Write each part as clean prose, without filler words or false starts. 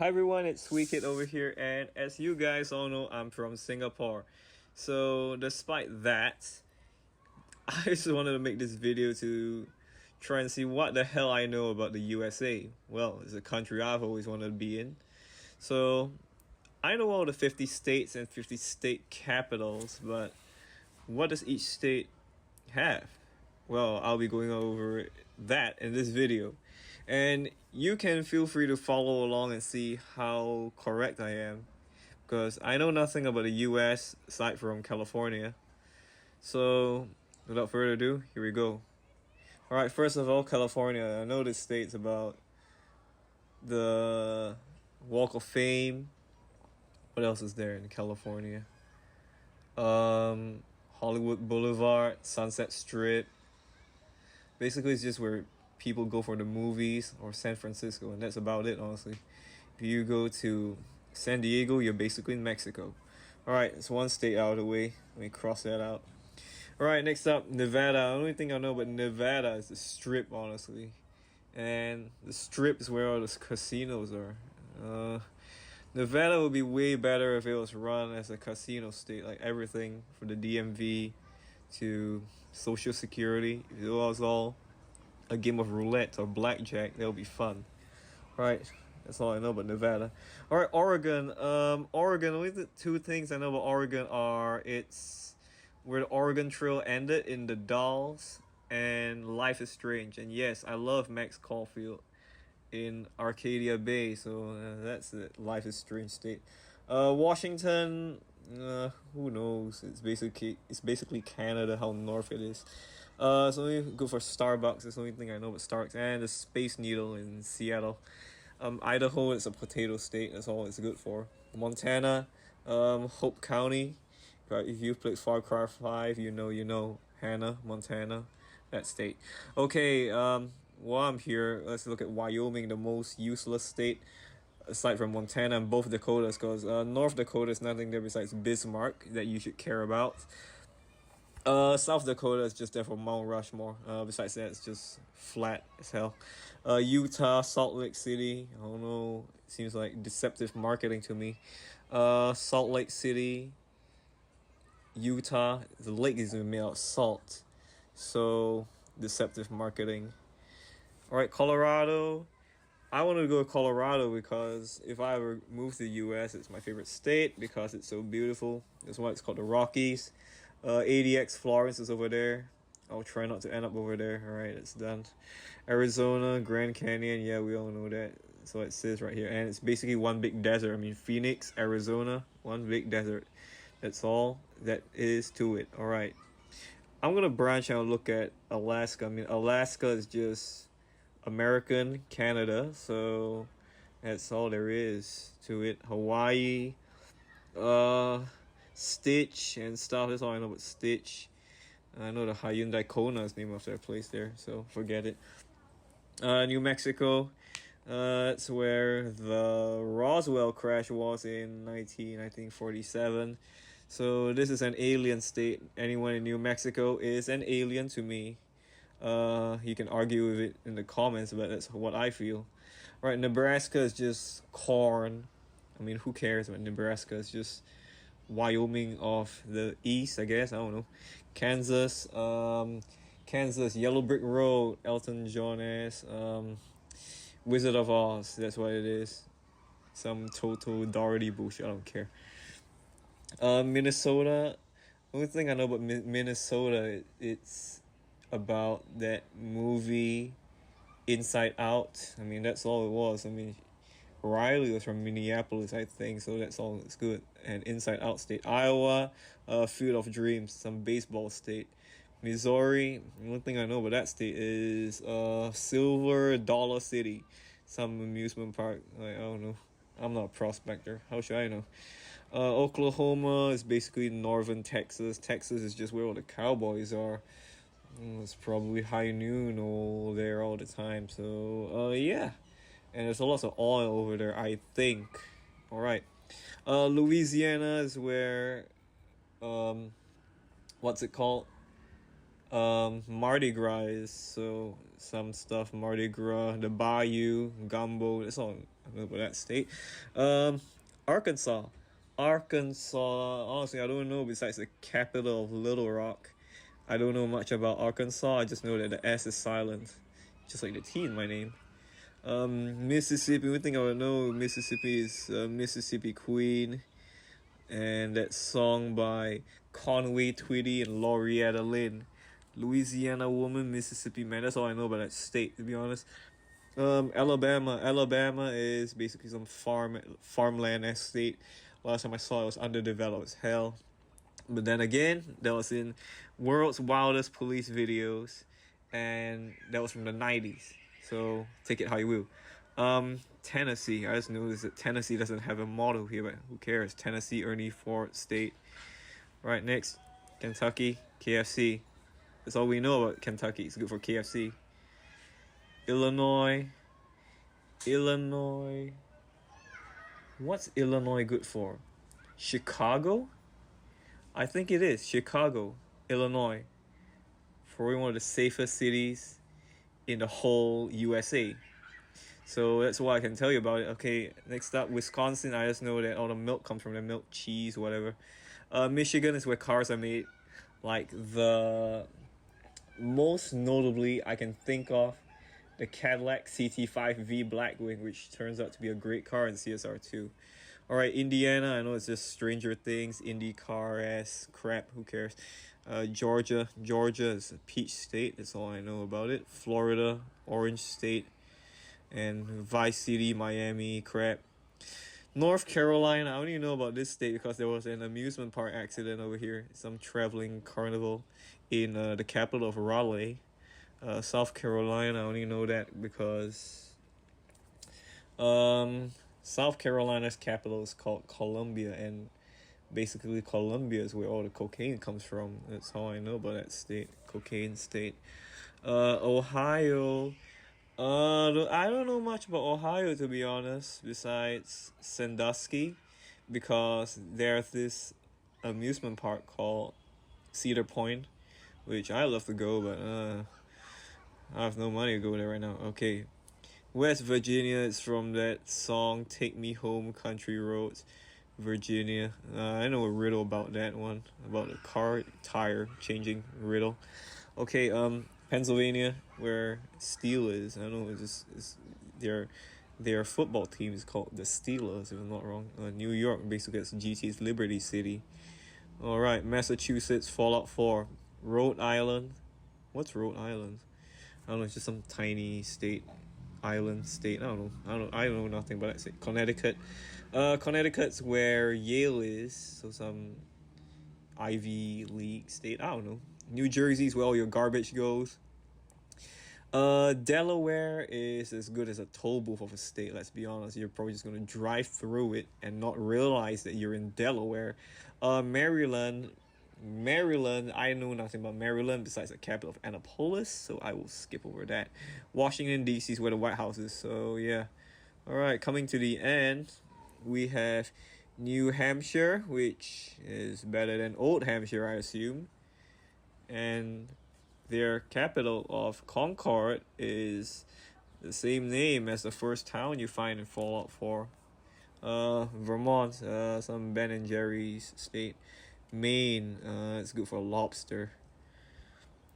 Hi everyone, it's Kid over here, and as you guys all know, I'm from Singapore. So, despite that, I just wanted to make this video to try and see what the hell I know about the USA. Well, it's a country I've always wanted to be in. So, I know all the 50 states and 50 state capitals, but what does each state have? Well, I'll be going over that in this video. And you can feel free to follow along and see how correct I am. Because I know nothing about the US aside from California. So, without further ado, here we go. Alright, first of all, California. I know this state's about the Walk of Fame. What else is there in California? Hollywood Boulevard, Sunset Strip. Basically, it's just where people go for the movies, or San Francisco, and that's about it, honestly. If you go to San Diego, you're basically in Mexico. Alright, it's one state out of the way. Let me cross that out. Alright, next up, Nevada. The only thing I know about Nevada is the Strip, honestly. And the Strip is where all the casinos are. Nevada would be way better if it was run as a casino state, like everything from the DMV to Social Security. If it was all a game of roulette or blackjack, that would be fun. Right, that's all I know about Nevada. Alright, Oregon. Oregon, only the two things I know about Oregon are it's where the Oregon Trail ended in the Dalles and Life is Strange. And yes, I love Max Caulfield in Arcadia Bay, so that's it. Life is Strange state. Washington, who knows? It's basically Canada, how north it is. So we go for Starbucks. That's the only thing I know about Starbucks. And the Space Needle in Seattle. Idaho is a potato state. That's all it's good for. Montana, Hope County. If you've played Far Cry 5, you know Hannah, Montana, that state. Okay, while I'm here, let's look at Wyoming, the most useless state aside from Montana and both Dakotas, because North Dakota is nothing there besides Bismarck that you should care about. South Dakota is just there for Mount Rushmore. Besides that, it's just flat as hell. Utah, Salt Lake City. I don't know. It seems like deceptive marketing to me. Salt Lake City, Utah. The lake is made out of salt, so deceptive marketing. All right, Colorado. I wanted to go to Colorado because if I ever move to the U.S., it's my favorite state because it's so beautiful. That's why it's called the Rockies. ADX Florence is over there. I'll try not to end up over there. All right, it's done. Arizona, Grand Canyon. Yeah, we all know that. So it says right here. And it's basically one big desert. I mean, Phoenix, Arizona, one big desert. That's all that is to it. All right. I'm going to branch out and look at Alaska. I mean, Alaska is just American Canada, so that's all there is to it. Hawaii, Stitch and stuff. That's all I know about Stitch. I know the Hyundai Kona is named after a place there, so forget it. New Mexico, that's where the Roswell crash was in 1947. So this is an alien state. Anyone in New Mexico is an alien to me. You can argue with it in the comments, but that's what I feel. Right, Nebraska is just corn. I mean, who cares about Nebraska? It's just Wyoming of the east, I guess. I don't know. Kansas, Yellow Brick Road, Elton John ass, Wizard of Oz. That's what it is. Some total Doherty bullshit. I don't care. Minnesota. Only thing I know about Minnesota, it's about that movie Inside Out. I mean, that's all it was. I mean, Riley was from Minneapolis, I think, so that's all that's good. And Inside Out state. Iowa, Field of Dreams, some baseball state. Missouri, the only thing I know about that state is Silver Dollar City, some amusement park. Like, I don't know. I'm not a prospector. How should I know? Oklahoma is basically northern Texas. Texas is just where all the cowboys are. It's probably high noon all there all the time. So, yeah. And there's a lot of oil over there, I think. All right. Louisiana is where, what's it called? Mardi Gras is, so some stuff, Mardi Gras, the Bayou, Gumbo, that's all I I don't know about that state. Arkansas. Arkansas. Honestly, I don't know besides the capital of Little Rock. I don't know much about Arkansas. I just know that the S is silent, just like the T in my name. Mississippi. One thing I would know, Mississippi is Mississippi Queen, and that song by Conway Twitty and Loretta Lynn. Louisiana woman, Mississippi man. That's all I know about that state, to be honest. Alabama. Alabama is basically some farmland estate. Last time I saw it was underdeveloped as hell. But then again, that was in World's Wildest Police Videos, and that was from the 90s. So take it how you will. Tennessee. I just noticed that Tennessee doesn't have a motto here, but who cares? Tennessee, Ernie Ford State. Right, next, Kentucky, KFC. That's all we know about Kentucky. It's good for KFC. Illinois. Illinois. What's Illinois good for? Chicago? I think it is. Chicago, Illinois. For one of the safest cities in the whole USA. So that's what I can tell you about it. Okay, next up, Wisconsin. I just know that all the milk comes from the milk, cheese, whatever. Michigan is where cars are made. Like the most notably I can think of the Cadillac CT5V Blackwing, which turns out to be a great car in CSR2. Alright, Indiana, I know it's just Stranger Things, IndyCar-ass crap, who cares? Georgia is a peach state, that's all I know about it. Florida, Orange State, and Vice City, Miami, crap. North Carolina, I only know about this state because there was an amusement park accident over here. Some traveling carnival in the capital of Raleigh. South Carolina, I only know that because South Carolina's capital is called Columbia, and basically Columbia is where all the cocaine comes from. That's how I know about that state, cocaine state. Ohio. I don't know much about Ohio, to be honest, besides Sandusky, because there's this amusement park called Cedar Point, which I love to go, but I have no money to go there right now. Okay. West Virginia is from that song Take Me Home Country Roads, Virginia. I know a riddle about that one, about the car tire changing riddle. Okay, Pennsylvania, where Steel is. I don't know, it's their football team is called the Steelers, if I'm not wrong. New York, basically, it's GT's Liberty City. Alright, Massachusetts, Fallout 4. Rhode Island. What's Rhode Island? I don't know, it's just some tiny state. Island state. I don't know nothing about that state. Connecticut. Connecticut's where Yale is, so some Ivy League state. I don't know. New Jersey's where all your garbage goes. Delaware is as good as a toll booth of a state, let's be honest. You're probably just gonna drive through it and not realize that you're in Delaware. Maryland, I know nothing about Maryland besides the capital of Annapolis, so I will skip over that. Washington, D.C. is where the White House is, so yeah. Alright, coming to the end, we have New Hampshire, which is better than Old Hampshire, I assume. And their capital of Concord is the same name as the first town you find in Fallout 4. Vermont, some Ben and Jerry's state. Maine, it's good for lobster.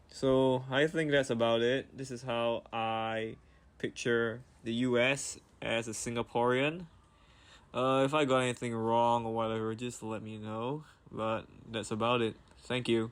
So I think that's about it. This is how I picture the US as a Singaporean. If I got anything wrong or whatever, just let me know. But that's about it. Thank you.